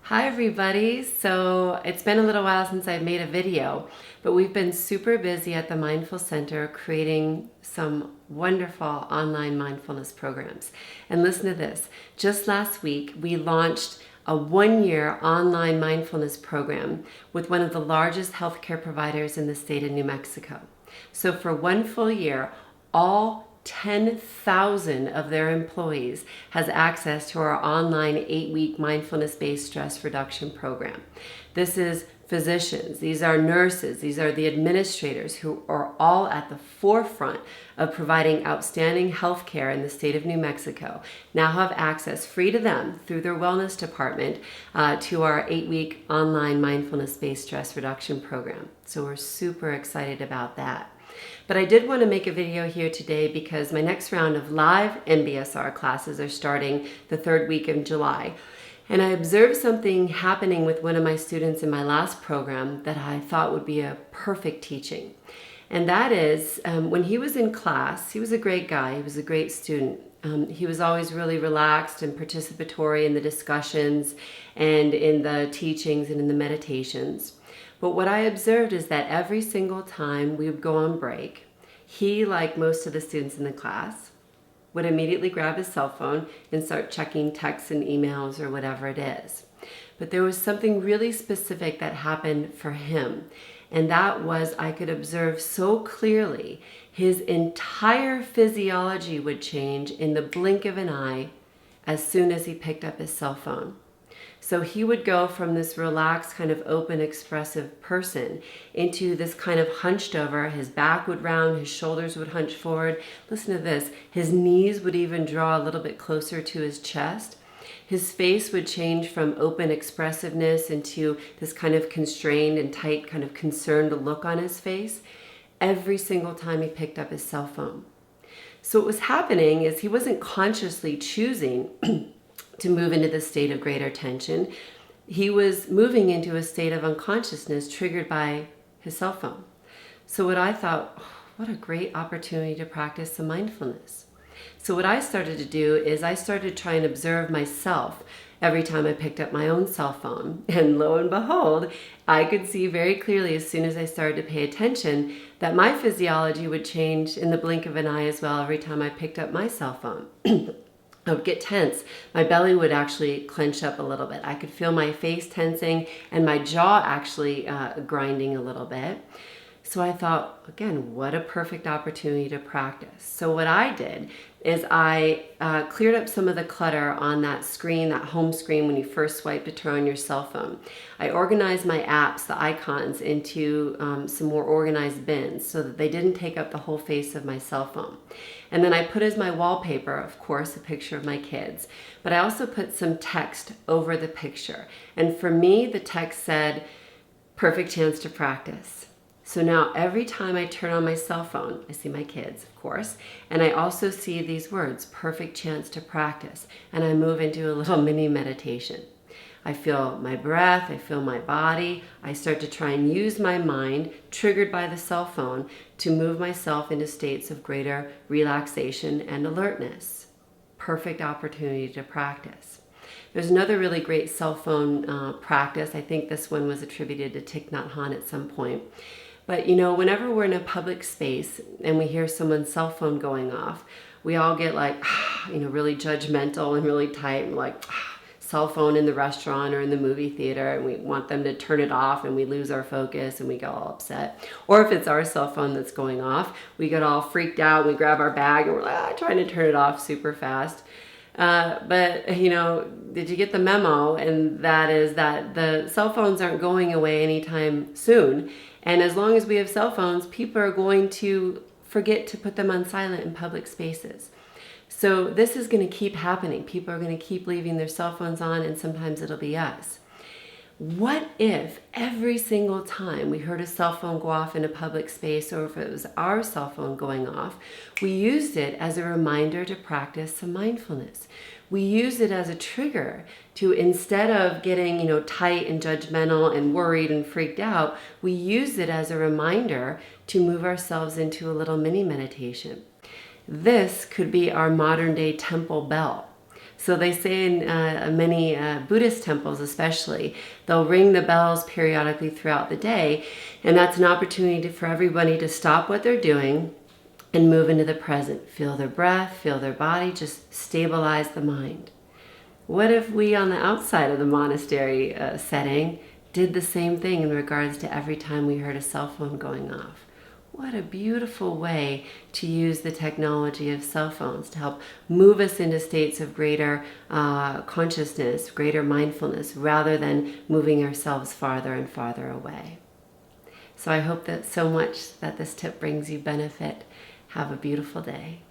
Hi everybody. So it's been a little while since I've made a video, but we've been super busy at the Mindful Center creating some wonderful online mindfulness programs. And listen to this. Just last week, we launched a one-year online mindfulness program with one of the largest healthcare providers in the state of New Mexico. So for one full year, all 10,000 of their employees has access to our online 8-week mindfulness-based stress reduction program. This is physicians, these are nurses, these are the administrators who are all at the forefront of providing outstanding health care in the state of New Mexico, now have access free to them through their wellness department to our 8-week online mindfulness-based stress reduction program. So we're super excited about that. But I did want to make a video here today because my next round of live MBSR classes are starting the third week of July. And I observed something happening with one of my students in my last program that I thought would be a perfect teaching. And that is, when he was in class, he was a great guy, he was a great student. He was always really relaxed and participatory in the discussions and in the teachings and in the meditations. But what I observed is that every single time we would go on break, he, like most of the students in the class, would immediately grab his cell phone and start checking texts and emails or whatever it is. But there was something really specific that happened for him, and that was I could observe so clearly his entire physiology would change in the blink of an eye as soon as he picked up his cell phone. So he would go from this relaxed, kind of open, expressive person into this kind of hunched over. His back would round, his shoulders would hunch forward. Listen to this. His knees would even draw a little bit closer to his chest. His face would change from open expressiveness into this kind of constrained and tight, kind of concerned look on his face every single time he picked up his cell phone. So what was happening is he wasn't consciously choosing to move into the state of greater tension. He was moving into a state of unconsciousness triggered by his cell phone. So what I thought, oh, what a great opportunity to practice some mindfulness. So what I started to do is I started to try and observe myself every time I picked up my own cell phone. And lo and behold, I could see very clearly as soon as I started to pay attention that my physiology would change in the blink of an eye as well every time I picked up my cell phone. I would get tense. My belly would actually clench up a little bit. I could feel my face tensing and my jaw actually grinding a little bit. So I thought, again, what a perfect opportunity to practice. So what I did is I cleared up some of the clutter on that screen, that home screen when you first swipe to turn on your cell phone. I organized my apps, the icons, into some more organized bins so that they didn't take up the whole face of my cell phone. And then I put as my wallpaper, of course, a picture of my kids. But I also put some text over the picture. And for me, the text said, "Perfect chance to practice." So now every time I turn on my cell phone, I see my kids, of course, and I also see these words, "perfect chance to practice," and I move into a little mini meditation. I feel my breath, I feel my body, I start to try and use my mind, triggered by the cell phone, to move myself into states of greater relaxation and alertness. Perfect opportunity to practice. There's another really great cell phone practice. I think this one was attributed to Thich Nhat Hanh at some point. But you know, whenever we're in a public space and we hear someone's cell phone going off, we all get like, really judgmental and really tight, and like, cell phone in the restaurant or in the movie theater, and we want them to turn it off, and we lose our focus and we get all upset. Or if it's our cell phone that's going off, we get all freaked out, we grab our bag and we're like, trying to turn it off super fast. But did you get the memo? And that is that the cell phones aren't going away anytime soon. And as long as we have cell phones, people are going to forget to put them on silent in public spaces. So this is going to keep happening. People are going to keep leaving their cell phones on, and sometimes it'll be us. What if every single time we heard a cell phone go off in a public space, or if it was our cell phone going off, we used it as a reminder to practice some mindfulness? We used it as a trigger to, instead of getting, tight and judgmental and worried and freaked out, we used it as a reminder to move ourselves into a little mini meditation. This could be our modern day temple bell. So they say in many Buddhist temples especially, they'll ring the bells periodically throughout the day, and that's an opportunity for everybody to stop what they're doing and move into the present. Feel their breath, feel their body, just stabilize the mind. What if we on the outside of the monastery setting did the same thing in regards to every time we heard a cell phone going off? What a beautiful way to use the technology of cell phones to help move us into states of greater consciousness, greater mindfulness, rather than moving ourselves farther and farther away. So I hope that so much that this tip brings you benefit. Have a beautiful day.